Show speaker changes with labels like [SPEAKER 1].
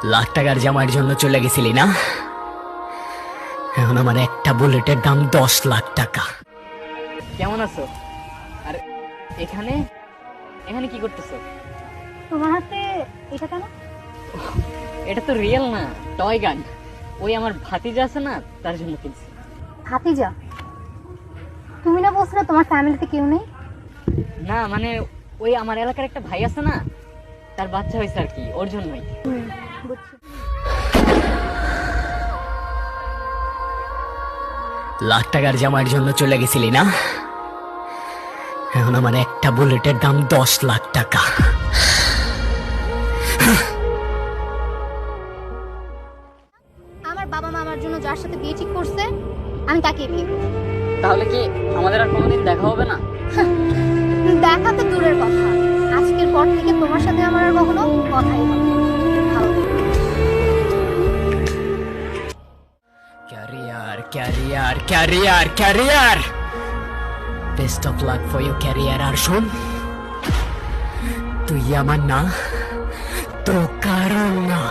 [SPEAKER 1] লাখ টাকার জামার জন্য চলে গেছিলি না? এখন আমার একটা বুলেটের দাম 10 লাখ টাকা।
[SPEAKER 2] কেমন আছো? আর এখানে এখানে কি করতেছো?
[SPEAKER 3] তোমার হাতে এটা কেন?
[SPEAKER 2] এটা তো রিয়েল না, টয় গান। ওই আমার ভাতিজা আছে না, তার জন্য কিনছি।
[SPEAKER 3] ভাতিজা? তুমি না বলছিলে তোমার ফ্যামিলিতে কেউ নেই?
[SPEAKER 2] না মানে ওই আমার এলাকার একটা ভাই আছে না, তার বাচ্চা হয়েছে আর কি, ওর জন্যই।
[SPEAKER 3] বুঝছি।
[SPEAKER 1] লাখ টাকার জামার জন্য চলে গেছিলি না? এখন আমার একটা বুলেটের দাম 10 লাখ টাকা।
[SPEAKER 3] আমার বাবা মা আমার জন্য যার সাথে বিয়ে ঠিক করছে, আমি তাকে বিয়ে করব।
[SPEAKER 2] তাহলে কি আমাদের আর কোনোদিন দেখা হবে না?
[SPEAKER 3] দেখা তো দূরের কথা, আজকের পর থেকে তোমার সাথে আমার আর কখনো কথাই হবে না। ভালো থেকো।
[SPEAKER 1] Career career career career, best of luck for you career. আর শোন, তুই আমার না, তো কারণ না।